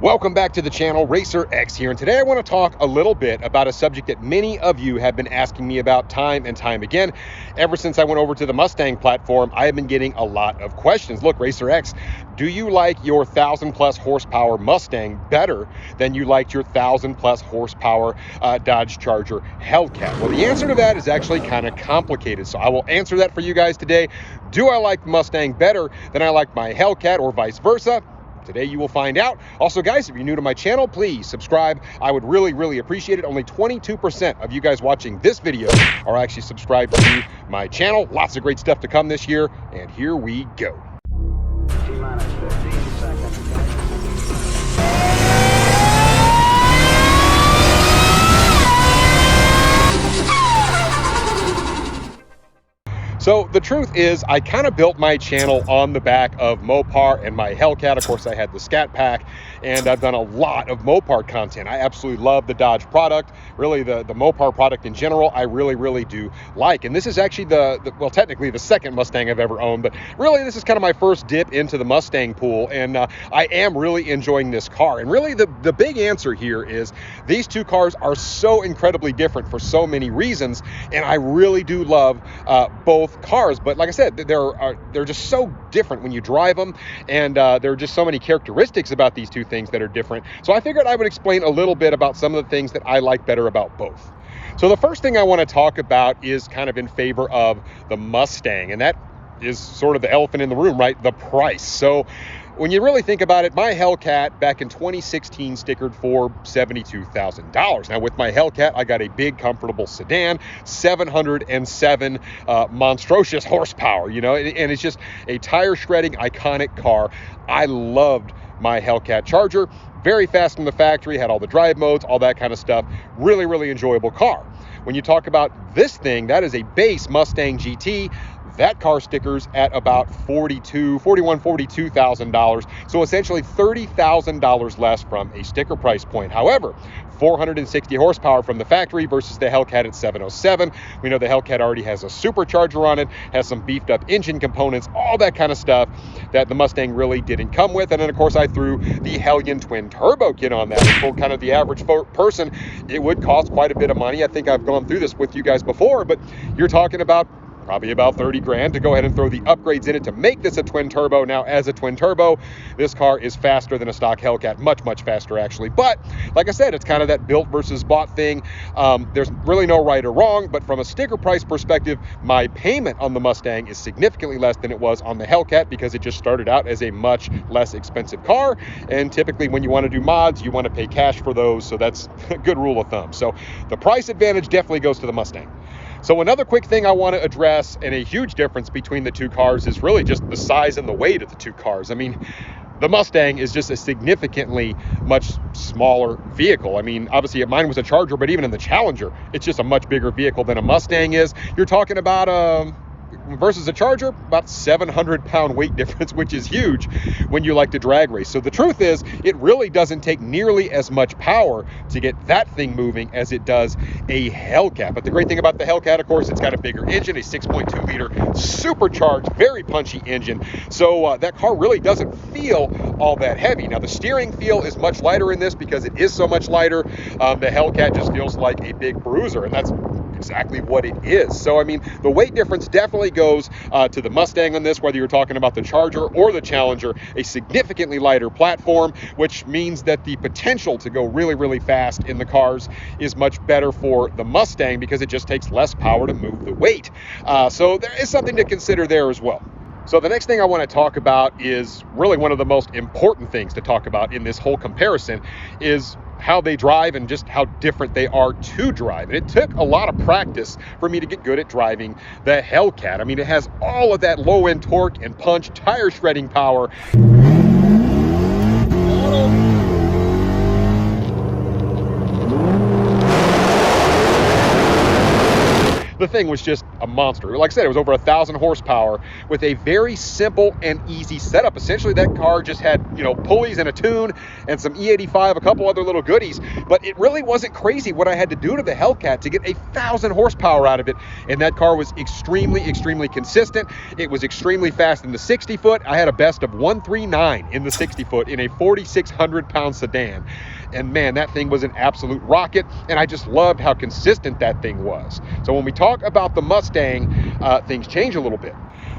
Welcome back to the channel. RacerX here, and today I want to talk a little bit about a subject that many of you have been asking me about time and time again. Ever since I went over to the Mustang platform, I have been getting a lot of questions. Look, RacerX, do you like your 1000+ horsepower Mustang better than you liked your 1000+ horsepower Dodge Charger Hellcat? Well, the answer to that is actually kind of complicated, so I will answer that for you guys today. Do I like the Mustang better than I like my Hellcat, or vice versa? Today you will find out. Also, guys, if you're new to my channel, please subscribe. I would really appreciate it. Only 22% of you guys watching this video are actually subscribed to my channel. Lots of great stuff to come this year, and here we go. T-minus 15 seconds. So the truth is, I kind of built my channel on the back of Mopar and my Hellcat. Of course, I had the Scat Pack, and I've done a lot of Mopar content. I absolutely love the Dodge product. Really, the Mopar product in general, I really do like. And this is actually well, technically the second Mustang I've ever owned, but really this is kind of my first dip into the Mustang pool, and I am really enjoying this car. And really, the big answer here is these two cars are so incredibly different for so many reasons, and I really do love both cars. But like I said, they're just so different when you drive them, and there are just so many characteristics about these two things that are different. So I figured I would explain a little bit about some of the things that I like better about both. So the first thing I want to talk about is kind of in favor of the Mustang, and that is sort of the elephant in the room, right? The price. So when you really think about it, my Hellcat back in 2016 stickered for $72,000. Now with my Hellcat, I got a big, comfortable sedan, 707 monstrous horsepower, you know, and it's just a tire shredding, iconic car. I loved my Hellcat Charger. Very fast from the factory, had all the drive modes, all that kind of stuff. Really enjoyable car. When you talk about this thing, that is a base Mustang GT. That car stickers at about $42,000. So essentially $30,000 less from a sticker price point. However, 460 horsepower from the factory versus the Hellcat at 707. We know the Hellcat already has a supercharger on it, has some beefed up engine components, all that kind of stuff that the Mustang really didn't come with. And then of course I threw the Hellion Twin Turbo kit on that. For kind of the average person, it would cost quite a bit of money. I think I've gone through this with you guys before, but you're talking about probably about 30 grand to go ahead and throw the upgrades in it to make this a twin turbo. Now, as a twin turbo, this car is faster than a stock Hellcat, much faster actually. But like I said, it's kind of that built versus bought thing. There's really no right or wrong, but from a sticker price perspective, my payment on the Mustang is significantly less than it was on the Hellcat because it just started out as a much less expensive car. And typically when you want to do mods, you want to pay cash for those. So that's a good rule of thumb. So the price advantage definitely goes to the Mustang. So another quick thing I want to address, and a huge difference between the two cars, is really just the size and the weight of the two cars. I mean, the Mustang is just a significantly much smaller vehicle. I mean, obviously mine was a Charger, but even in the Challenger, it's just a much bigger vehicle than a Mustang is. You're talking about versus a Charger, about 700-pound weight difference, which is huge when you like to drag race. So the truth is, it really doesn't take nearly as much power to get that thing moving as it does a Hellcat. But the great thing about the Hellcat, of course, it's got a bigger engine, a 6.2 liter supercharged, very punchy engine. So that car really doesn't feel all that heavy. Now the steering feel is much lighter in this because it is so much lighter. The Hellcat just feels like a big bruiser, and that's exactly what it is. So I mean, the weight difference definitely goes to the Mustang on this, whether you're talking about the Charger or the Challenger. A significantly lighter platform, which means that the potential to go really fast in the cars is much better for the Mustang because it just takes less power to move the weight. So there is something to consider there as well. So the next thing I want to talk about is really one of the most important things to talk about in this whole comparison is how they drive and just how different they are to drive. And it took a lot of practice for me to get good at driving the Hellcat. I mean, it has all of that low end torque and punch, tire shredding power. The thing was just a monster. Like I said, it was over 1,000 horsepower with a very simple and easy setup. Essentially, that car just had, you know, pulleys and a tune and some E85, a couple other little goodies, but it really wasn't crazy what I had to do to the Hellcat to get 1,000 horsepower out of it. And that car was extremely, extremely consistent. It was extremely fast in the 60 foot. I had a best of 139 in the 60 foot in a 4,600 pound sedan. And man, that thing was an absolute rocket. And I just loved how consistent that thing was. So when we talk about the Mustang, things change a little bit.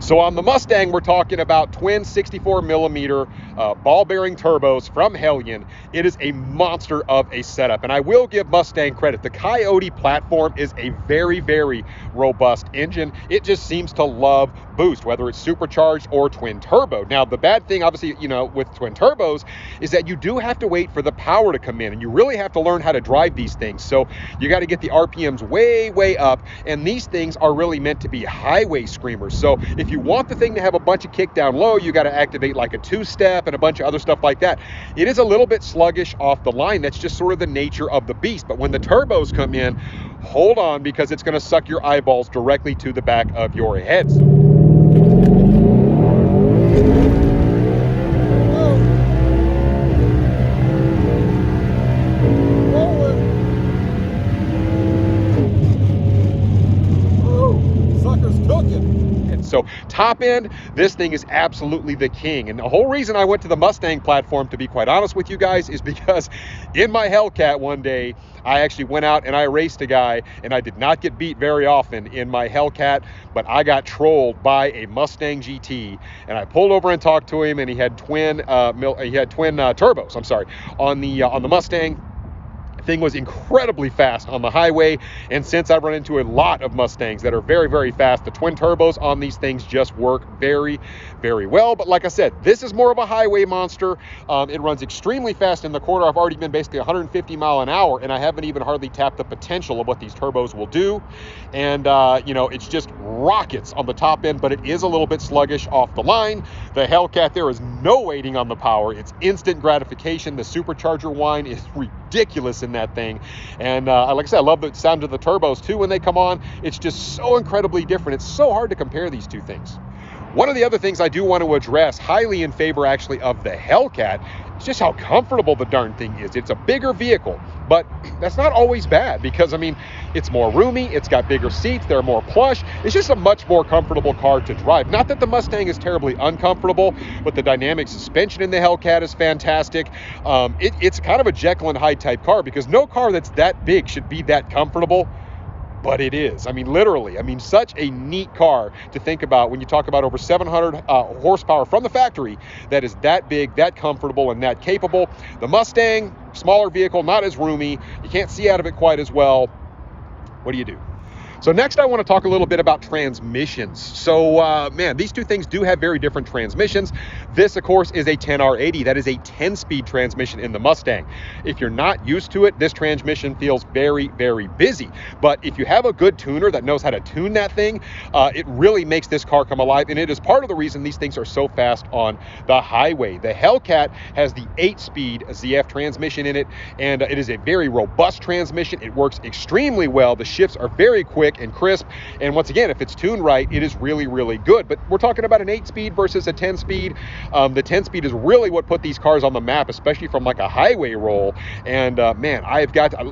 So on the Mustang, we're talking about twin 64 millimeter ball bearing turbos from Hellion. It is a monster of a setup. And I will give Mustang credit. The Coyote platform is a very, very robust engine. It just seems to love boost, whether it's supercharged or twin turbo. Now, the bad thing, obviously, you know, with twin turbos is that you do have to wait for the power to come in, and you really have to learn how to drive these things. So you got to get the RPMs way, way up. And these things are really meant to be highway screamers. So if you want the thing to have a bunch of kick down low, you got to activate like a two-step and a bunch of other stuff like that. It is a little bit sluggish off the line. That's just sort of the nature of the beast. But when the turbos come in, hold on, because it's going to suck your eyeballs directly to the back of your heads. So top end, this thing is absolutely the king. And the whole reason I went to the Mustang platform, to be quite honest with you guys, is because in my Hellcat one day, I actually went out and I raced a guy, and I did not get beat very often in my Hellcat, but I got trolled by a Mustang GT, and I pulled over and talked to him, and he had twin turbos, I'm sorry, on the Mustang. Thing was incredibly fast on the highway, and since I've run into a lot of Mustangs that are very, very fast, the twin turbos on these things just work very, very well. But like I said, this is more of a highway monster. It runs extremely fast in the corner. I've already been basically 150 mile an hour, and I haven't even hardly tapped the potential of what these turbos will do. And you know, it's just rockets on the top end, but it is a little bit sluggish off the line. The Hellcat, there is no waiting on the power. It's instant gratification. The supercharger whine is ridiculous in that thing. And like I said, I love the sound of the turbos too when they come on. It's just so incredibly different. It's so hard to compare these two things. One of the other things I do want to address, highly in favor actually of the Hellcat, is just how comfortable the darn thing is. It's a bigger vehicle, but that's not always bad, because I mean, it's more roomy, it's got bigger seats, they're more plush. It's just a much more comfortable car to drive. Not that the Mustang is terribly uncomfortable, but the dynamic suspension in the Hellcat is fantastic. It's kind of a Jekyll and Hyde type car, because no car that's that big should be that comfortable. But it is. I mean, literally. I mean, such a neat car to think about when you talk about over 700 horsepower from the factory that is that big, that comfortable, and that capable. The Mustang, smaller vehicle, not as roomy. You can't see out of it quite as well. What do you do? So next I want to talk a little bit about transmissions. So man, these two things do have very different transmissions. This, of course, is a 10R80. That is a 10-speed transmission in the Mustang. If you're not used to it, this transmission feels very, very busy. But if you have a good tuner that knows how to tune that thing, it really makes this car come alive. And it is part of the reason these things are so fast on the highway. The Hellcat has the 8-speed ZF transmission in it, and it is a very robust transmission. It works extremely well. The shifts are very quick and crisp, and once again, if it's tuned right, it is really, really good. But we're talking about an 8-speed versus a 10-speed. The 10-speed is really what put these cars on the map, especially from like a highway roll. And man,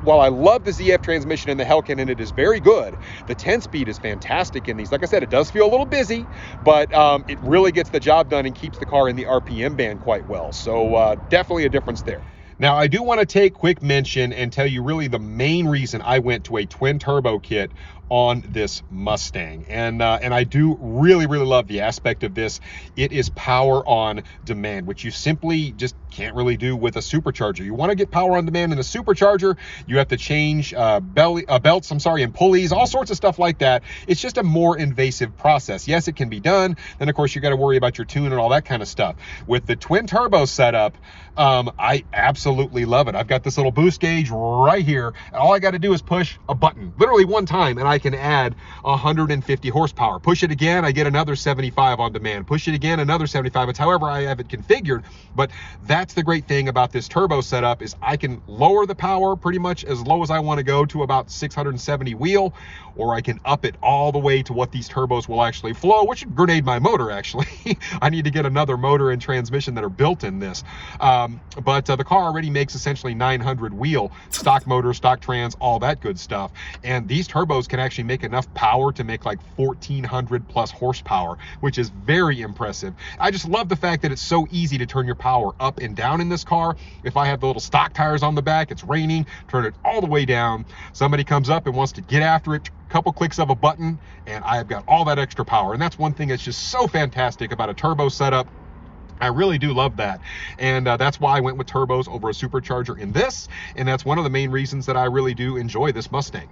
while I love the ZF transmission in the Hellcat, and it is very good, the 10-speed is fantastic in these. Like I said, it does feel a little busy, but it really gets the job done and keeps the car in the RPM band quite well. So definitely a difference there. Now, I do want to take quick mention and tell you really the main reason I went to a twin turbo kit on this Mustang. And I do really, really love the aspect of this. It is power on demand, which you simply just can't really do with a supercharger. You want to get power on demand in a supercharger, you have to change belts, and pulleys, all sorts of stuff like that. It's just a more invasive process. Yes, it can be done. Then, of course, you got to worry about your tune and all that kind of stuff. With the twin turbo setup, I absolutely absolutely love it. I've got this little boost gauge right here, and all I got to do is push a button, literally one time, and I can add 150 horsepower. Push it again, I get another 75 on demand. Push it again, another 75. It's however I have it configured. But that's the great thing about this turbo setup, is I can lower the power pretty much as low as I want to go to about 670 wheel, or I can up it all the way to what these turbos will actually flow, which would grenade my motor, actually. I need to get another motor and transmission that are built in this. But the car already makes essentially 900 wheel, stock motor, stock trans, all that good stuff. And these turbos can actually make enough power to make like 1400 plus horsepower, which is very impressive. I just love the fact that it's so easy to turn your power up and down in this car. If I have the little stock tires on the back, it's raining, turn it all the way down. Somebody comes up and wants to get after it, couple clicks of a button, and I've got all that extra power. And that's one thing that's just so fantastic about a turbo setup. I really do love that. And that's why I went with turbos over a supercharger in this. And that's one of the main reasons that I really do enjoy this Mustang.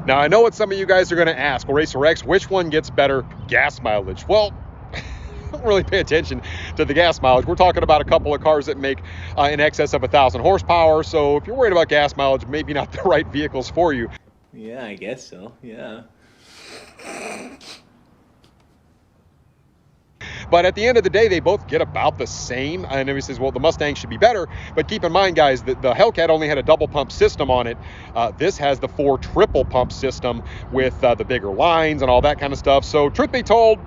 Now, I know what some of you guys are going to ask. Well, RacerX, which one gets better gas mileage? Well, I don't really pay attention to the gas mileage. We're talking about a couple of cars that make in excess of 1,000 horsepower. So if you're worried about gas mileage, maybe not the right vehicles for you. Yeah, I guess so. Yeah. But at the end of the day, they both get about the same. And everybody says, well, the Mustang should be better. But keep in mind, guys, that the Hellcat only had a double pump system on it. This has the 4 triple pump system with the bigger lines and all that kind of stuff. So truth be told,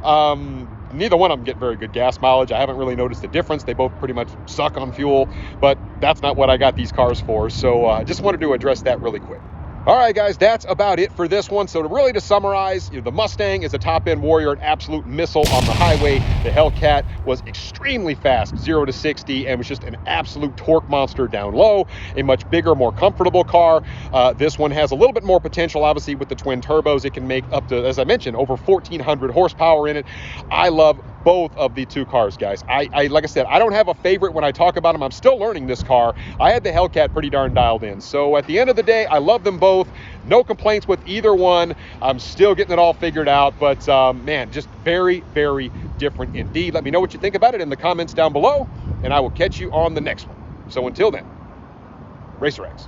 neither one of them get very good gas mileage. I haven't really noticed the difference. They both pretty much suck on fuel, but that's not what I got these cars for. So I just wanted to address that really quick. All right, guys, that's about it for this one. So to summarize, the Mustang is a top-end warrior, an absolute missile on the highway. The Hellcat was extremely fast, 0 to 60, and was just an absolute torque monster down low. A much bigger, more comfortable car. This one has a little bit more potential, obviously, with the twin turbos. It can make up to, as I mentioned, over 1,400 horsepower in it. I love both of the two cars, guys. I like I said, I don't have a favorite when I talk about them. I'm still learning this car. I had the Hellcat pretty darn dialed in. So at the end of the day, I love them both. No complaints with either one. I'm still getting it all figured out, but man, just very, very different indeed. Let me know what you think about it in the comments down below, and I will catch you on the next one. So until then, RacerX.